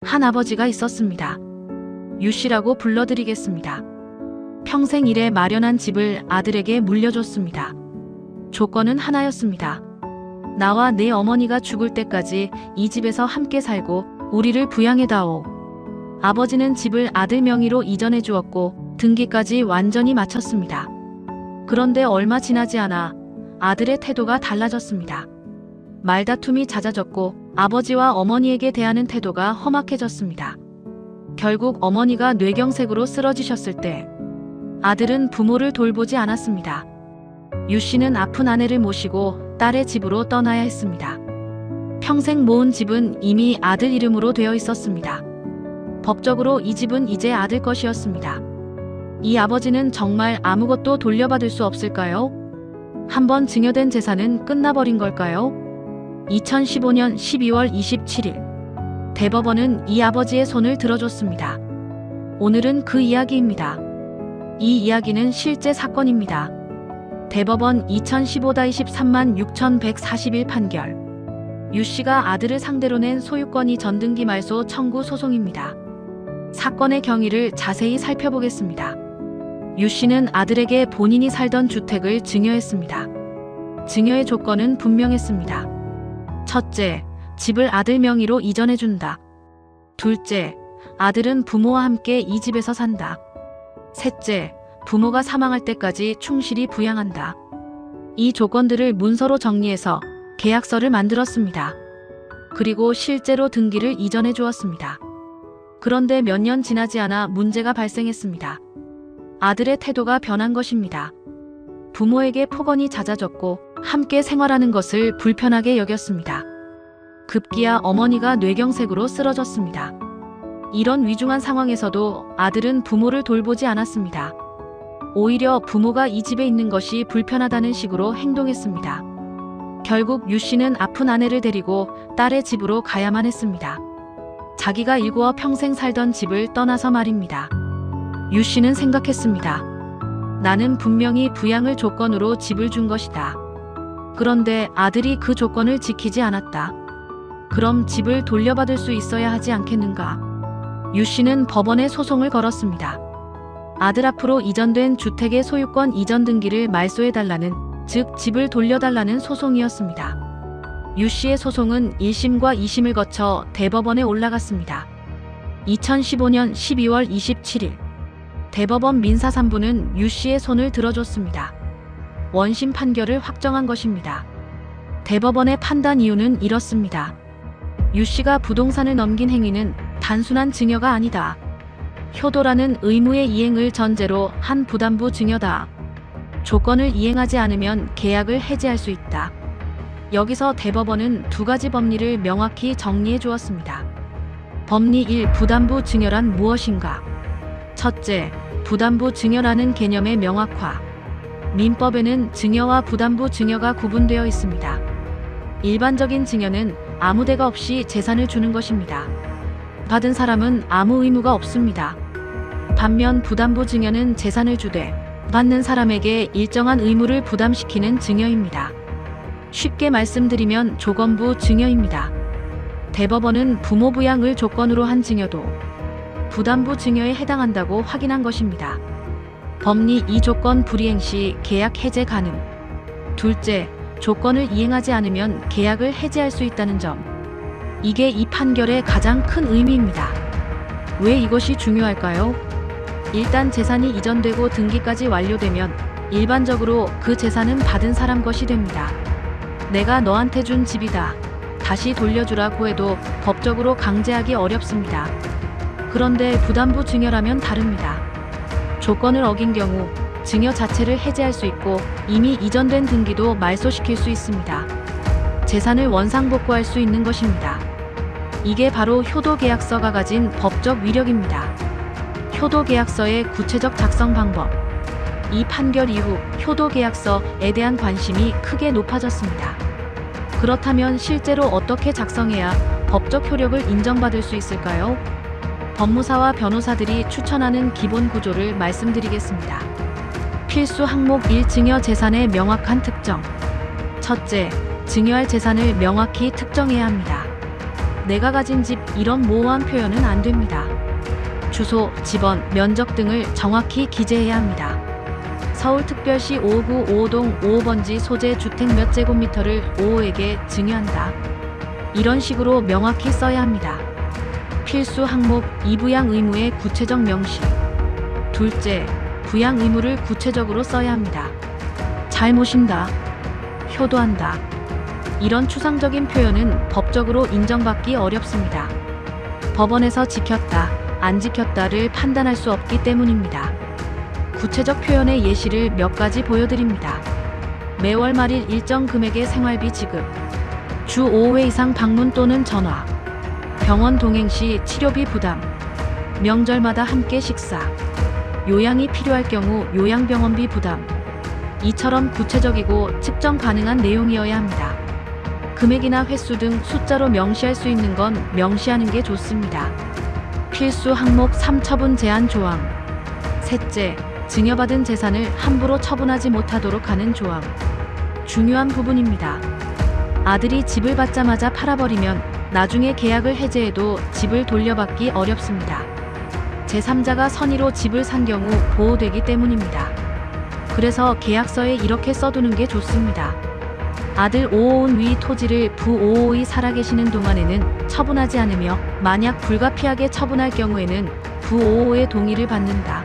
한 아버지가 있었습니다. 유 씨라고 불러드리겠습니다. 평생 일해 마련한 집을 아들에게 물려줬습니다. 조건은 하나였습니다. 나와 내 어머니가 죽을 때까지 이 집에서 함께 살고 우리를 부양해다오. 아버지는 집을 아들 명의로 이전해 주었고 등기까지 완전히 마쳤습니다. 그런데 얼마 지나지 않아 아들의 태도가 달라졌습니다. 말다툼이 잦아졌고 아버지와 어머니에게 대하는 태도가 험악해졌습니다. 결국 어머니가 뇌경색으로 쓰러지셨을 때 아들은 부모를 돌보지 않았습니다. 유 씨는 아픈 아내를 모시고 딸의 집으로 떠나야 했습니다. 평생 모은 집은 이미 아들 이름으로 되어 있었습니다. 법적으로 이 집은 이제 아들 것이었습니다. 이 아버지는 정말 아무것도 돌려받을 수 없을까요? 한번 증여된 재산은 끝나버린 걸까요? 2015년 12월 27일 대법원은 이 아버지의 손을 들어줬습니다. 오늘은 그 이야기입니다. 이 이야기는 실제 사건입니다. 대법원 2015-236141 판결. 유 씨가 아들을 상대로 낸 소유권이 전등기 말소 청구 소송입니다. 사건의 경위를 자세히 살펴보겠습니다. 유 씨는 아들에게 본인이 살던 주택을 증여했습니다. 증여의 조건은 분명했습니다. 첫째, 집을 아들 명의로 이전해준다. 둘째, 아들은 부모와 함께 이 집에서 산다. 셋째, 부모가 사망할 때까지 충실히 부양한다. 이 조건들을 문서로 정리해서 계약서를 만들었습니다. 그리고 실제로 등기를 이전해 주었습니다. 그런데 몇 년 지나지 않아 문제가 발생했습니다. 아들의 태도가 변한 것입니다. 부모에게 폭언이 잦아졌고 함께 생활하는 것을 불편하게 여겼습니다. 급기야 어머니가 뇌경색으로 쓰러졌습니다. 이런 위중한 상황에서도 아들은 부모를 돌보지 않았습니다. 오히려 부모가 이 집에 있는 것이 불편하다는 식으로 행동했습니다. 결국 유 씨는 아픈 아내를 데리고 딸의 집으로 가야만 했습니다. 자기가 일구어 평생 살던 집을 떠나서 말입니다. 유 씨는 생각했습니다. 나는 분명히 부양을 조건으로 집을 준 것이다. 그런데 아들이 그 조건을 지키지 않았다. 그럼 집을 돌려받을 수 있어야 하지 않겠는가? 유 씨는 법원에 소송을 걸었습니다. 아들 앞으로 이전된 주택의 소유권 이전 등기를 말소해달라는, 즉 집을 돌려달라는 소송이었습니다. 유 씨의 소송은 1심과 2심을 거쳐 대법원에 올라갔습니다. 2015년 12월 27일 대법원 민사 3부는 유 씨의 손을 들어줬습니다. 원심 판결을 확정한 것입니다. 대법원의 판단 이유는 이렇습니다. 유 씨가 부동산을 넘긴 행위는 단순한 증여가 아니다. 효도라는 의무의 이행을 전제로 한 부담부 증여다. 조건을 이행하지 않으면 계약을 해지할 수 있다. 여기서 대법원은 두 가지 법리를 명확히 정리해 주었습니다. 법리 1. 부담부 증여란 무엇인가? 첫째, 부담부 증여라는 개념의 명확화. 민법에는 증여와 부담부 증여가 구분되어 있습니다. 일반적인 증여는 아무 대가 없이 재산을 주는 것입니다. 받은 사람은 아무 의무가 없습니다. 반면 부담부 증여는 재산을 주되 받는 사람에게 일정한 의무를 부담시키는 증여입니다. 쉽게 말씀드리면 조건부 증여입니다. 대법원은 부모 부양을 조건으로 한 증여도 부담부 증여에 해당한다고 확인한 것입니다. 법리 2. 조건 불이행 시 계약 해제 가능. 둘째, 조건을 이행하지 않으면 계약을 해지할 수 있다는 점. 이게 이 판결의 가장 큰 의미입니다. 왜 이것이 중요할까요? 일단 재산이 이전되고 등기까지 완료되면 일반적으로 그 재산은 받은 사람 것이 됩니다. 내가 너한테 준 집이다. 다시 돌려주라고 해도 법적으로 강제하기 어렵습니다. 그런데 부담부 증여라면 다릅니다. 조건을 어긴 경우 증여 자체를 해지할 수 있고 이미 이전된 등기도 말소시킬 수 있습니다. 재산을 원상복구할 수 있는 것입니다. 이게 바로 효도계약서가 가진 법적 위력입니다. 효도계약서의 구체적 작성 방법. 이 판결 이후 효도계약서에 대한 관심이 크게 높아졌습니다. 그렇다면 실제로 어떻게 작성해야 법적 효력을 인정받을 수 있을까요? 법무사와 변호사들이 추천하는 기본 구조를 말씀드리겠습니다. 필수 항목 1. 증여 재산의 명확한 특정. 첫째, 증여할 재산을 명확히 특정해야 합니다. 내가 가진 집 이런 모호한 표현은 안 됩니다. 주소, 집원, 면적 등을 정확히 기재해야 합니다. 서울특별시 5구 5호동 5호번지 소재 주택 몇 제곱미터를 5호에게 증여한다. 이런 식으로 명확히 써야 합니다. 필수 항목 2. 부양 의무의 구체적 명시. 둘째, 부양 의무를 구체적으로 써야 합니다. 잘 모신다, 효도한다. 이런 추상적인 표현은 법적으로 인정받기 어렵습니다. 법원에서 지켰다, 안 지켰다를 판단할 수 없기 때문입니다. 구체적 표현의 예시를 몇 가지 보여드립니다. 매월 말일 일정 금액의 생활비 지급, 주 5회 이상 방문 또는 전화, 병원 동행 시 치료비 부담, 명절마다 함께 식사, 요양이 필요할 경우 요양병원비 부담. 이처럼 구체적이고 측정 가능한 내용이어야 합니다. 금액이나 횟수 등 숫자로 명시할 수 있는 건 명시하는 게 좋습니다. 필수 항목 3. 처분 제한 조항. 셋째, 증여받은 재산을 함부로 처분하지 못하도록 하는 조항. 중요한 부분입니다. 아들이 집을 받자마자 팔아버리면 나중에 계약을 해제해도 집을 돌려받기 어렵습니다. 제3자가 선의로 집을 산 경우 보호되기 때문입니다. 그래서 계약서에 이렇게 써두는 게 좋습니다. 아들 5호은 위 토지를 부 5호의 살아계시는 동안에는 처분하지 않으며 만약 불가피하게 처분할 경우에는 부 5호의 동의를 받는다.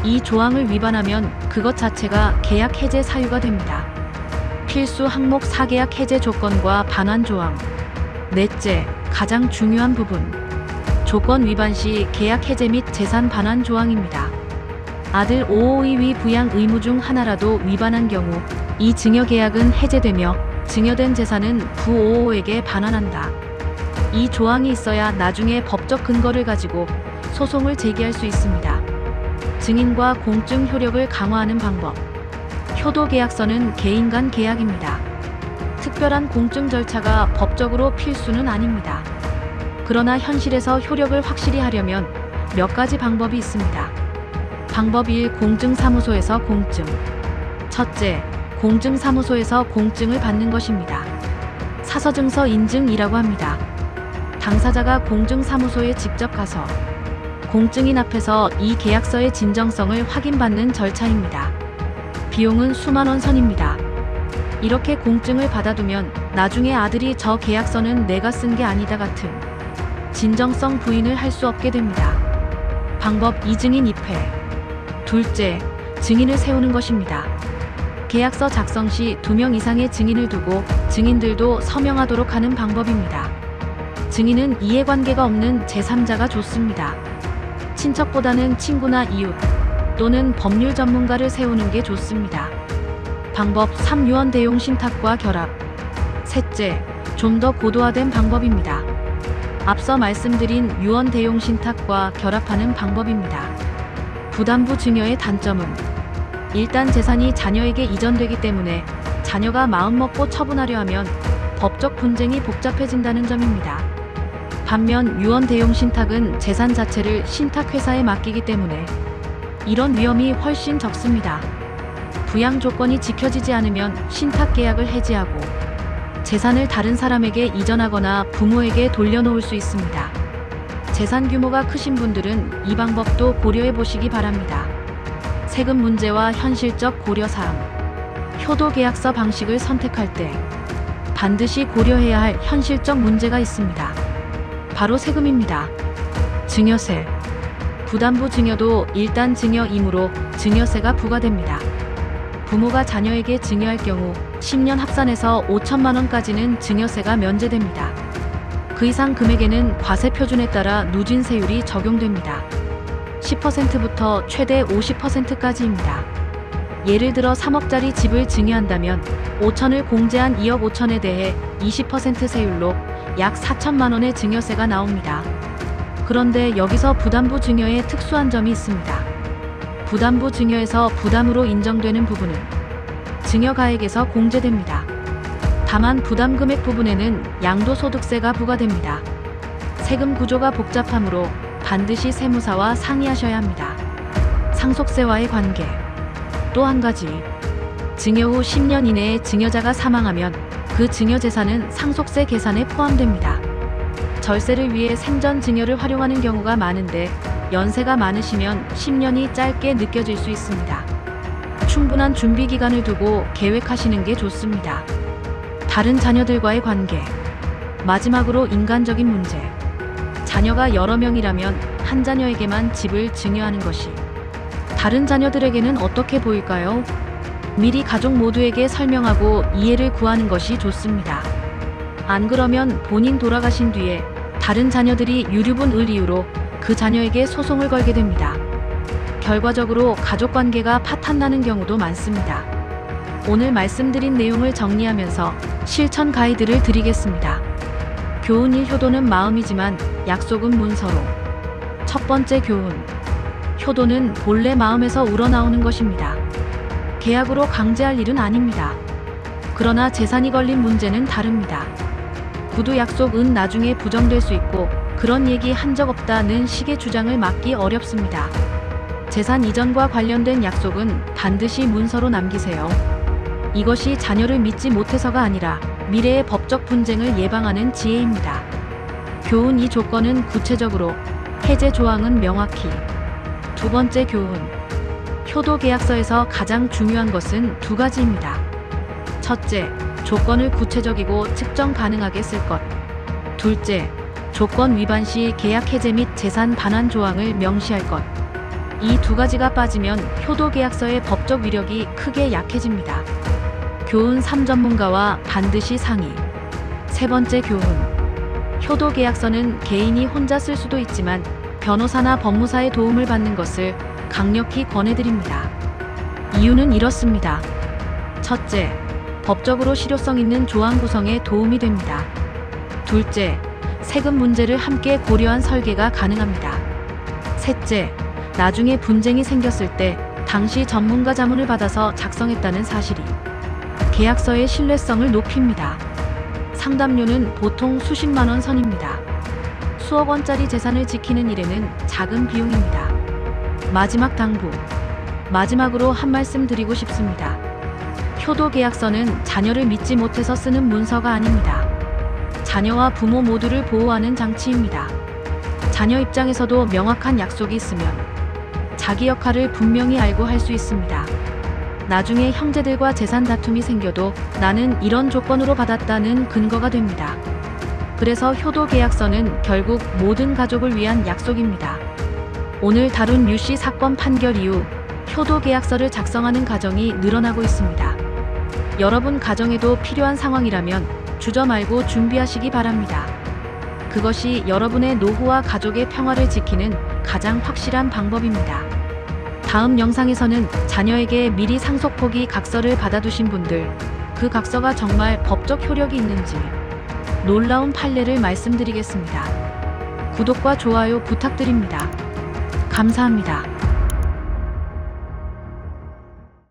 이 조항을 위반하면 그것 자체가 계약 해제 사유가 됩니다. 필수 항목 4. 계약 해제 조건과 반환 조항. 넷째, 가장 중요한 부분. 조건 위반 시 계약 해제 및 재산 반환 조항입니다. 아들 5호의 위 부양 의무 중 하나라도 위반한 경우 이 증여 계약은 해제되며 증여된 재산은 부 5호에게 반환한다. 이 조항이 있어야 나중에 법적 근거를 가지고 소송을 제기할 수 있습니다. 증인과 공증 효력을 강화하는 방법. 효도 계약서는 개인 간 계약입니다. 특별한 공증 절차가 법적으로 필수는 아닙니다. 그러나 현실에서 효력을 확실히 하려면 몇 가지 방법이 있습니다. 방법 1. 공증사무소에서 공증. 첫째, 공증사무소에서 공증을 받는 것입니다. 사서증서 인증이라고 합니다. 당사자가 공증사무소에 직접 가서 공증인 앞에서 이 계약서의 진정성을 확인받는 절차입니다. 비용은 수만 원 선입니다. 이렇게 공증을 받아두면 나중에 아들이 저 계약서는 내가 쓴 게 아니다 같은 진정성 부인을 할 수 없게 됩니다. 방법 2. 증인 입회. 둘째, 증인을 세우는 것입니다. 계약서 작성 시 2명 이상의 증인을 두고 증인들도 서명하도록 하는 방법입니다. 증인은 이해관계가 없는 제3자가 좋습니다. 친척보다는 친구나 이웃 또는 법률 전문가를 세우는 게 좋습니다. 방법 3. 유언 대용 신탁과 결합. 셋째, 좀 더 고도화된 방법입니다. 앞서 말씀드린 유언 대용 신탁과 결합하는 방법입니다. 부담부 증여의 단점은 일단 재산이 자녀에게 이전되기 때문에 자녀가 마음먹고 처분하려 하면 법적 분쟁이 복잡해진다는 점입니다. 반면 유언 대용 신탁은 재산 자체를 신탁회사에 맡기기 때문에 이런 위험이 훨씬 적습니다. 부양 조건이 지켜지지 않으면 신탁 계약을 해지하고 재산을 다른 사람에게 이전하거나 부모에게 돌려놓을 수 있습니다. 재산 규모가 크신 분들은 이 방법도 고려해 보시기 바랍니다. 세금 문제와 현실적 고려사항. 효도 계약서 방식을 선택할 때 반드시 고려해야 할 현실적 문제가 있습니다. 바로 세금입니다. 증여세. 부담부 증여도 일단 증여이므로 증여세가 부과됩니다. 부모가 자녀에게 증여할 경우 10년 합산해서 5천만 원까지는 증여세가 면제됩니다. 그 이상 금액에는 과세 표준에 따라 누진세율이 적용됩니다. 10%부터 최대 50%까지입니다. 예를 들어 3억짜리 집을 증여한다면 5천을 공제한 2억 5천에 대해 20% 세율로 약 4천만 원의 증여세가 나옵니다. 그런데 여기서 부담부 증여에 특수한 점이 있습니다. 부담부 증여에서 부담으로 인정되는 부분은 증여가액에서 공제됩니다. 다만 부담금액 부분에는 양도소득세가 부과됩니다. 세금 구조가 복잡하므로 반드시 세무사와 상의하셔야 합니다. 상속세와의 관계. 또 한 가지, 증여 후 10년 이내에 증여자가 사망하면 그 증여 재산은 상속세 계산에 포함됩니다. 절세를 위해 생전 증여를 활용하는 경우가 많은데 연세가 많으시면 10년이 짧게 느껴질 수 있습니다. 충분한 준비 기간을 두고 계획하시는 게 좋습니다. 다른 자녀들과의 관계. 마지막으로 인간적인 문제. 자녀가 여러 명이라면 한 자녀에게만 집을 증여하는 것이 다른 자녀들에게는 어떻게 보일까요? 미리 가족 모두에게 설명하고 이해를 구하는 것이 좋습니다. 안 그러면 본인 돌아가신 뒤에 다른 자녀들이 유류분을 이유로 그 자녀에게 소송을 걸게 됩니다. 결과적으로 가족관계가 파탄나는 경우도 많습니다. 오늘 말씀드린 내용을 정리하면서 실천 가이드를 드리겠습니다. 교훈 1. 효도는 마음이지만 약속은 문서로. 첫 번째 교훈. 효도는 본래 마음에서 우러나오는 것입니다. 계약으로 강제할 일은 아닙니다. 그러나 재산이 걸린 문제는 다릅니다. 구두 약속은 나중에 부정될 수 있고 그런 얘기 한 적 없다는 식의 주장을 막기 어렵습니다. 재산 이전과 관련된 약속은 반드시 문서로 남기세요. 이것이 자녀를 믿지 못해서가 아니라 미래의 법적 분쟁을 예방하는 지혜입니다. 교훈 2. 조건은 구체적으로, 해제 조항은 명확히. 두 번째 교훈. 효도 계약서에서 가장 중요한 것은 두 가지입니다. 첫째, 조건을 구체적이고 측정 가능하게 쓸 것. 둘째, 조건 위반 시 계약 해제 및 재산 반환 조항을 명시할 것. 이 두 가지가 빠지면 효도 계약서의 법적 위력이 크게 약해집니다. 교훈 3. 전문가와 반드시 상의. 세 번째 교훈. 효도 계약서는 개인이 혼자 쓸 수도 있지만 변호사나 법무사의 도움을 받는 것을 강력히 권해드립니다. 이유는 이렇습니다. 첫째, 법적으로 실효성 있는 조항 구성에 도움이 됩니다. 둘째, 세금 문제를 함께 고려한 설계가 가능합니다. 셋째, 나중에 분쟁이 생겼을 때 당시 전문가 자문을 받아서 작성했다는 사실이 계약서의 신뢰성을 높입니다. 상담료는 보통 수십만 원 선입니다. 수억 원짜리 재산을 지키는 일에는 작은 비용입니다. 마지막 당부. 마지막으로 한 말씀 드리고 싶습니다. 효도 계약서는 자녀를 믿지 못해서 쓰는 문서가 아닙니다. 자녀와 부모 모두를 보호하는 장치입니다. 자녀 입장에서도 명확한 약속이 있으면 자기 역할을 분명히 알고 할 수 있습니다. 나중에 형제들과 재산 다툼이 생겨도 나는 이런 조건으로 받았다는 근거가 됩니다. 그래서 효도 계약서는 결국 모든 가족을 위한 약속입니다. 오늘 다룬 유씨 사건 판결 이후 효도 계약서를 작성하는 가정이 늘어나고 있습니다. 여러분 가정에도 필요한 상황이라면 주저 말고 준비하시기 바랍니다. 그것이 여러분의 노후와 가족의 평화를 지키는 가장 확실한 방법입니다. 다음 영상에서는 자녀에게 미리 상속포기 각서를 받아두신 분들, 그 각서가 정말 법적 효력이 있는지 놀라운 판례를 말씀드리겠습니다. 구독과 좋아요 부탁드립니다. 감사합니다.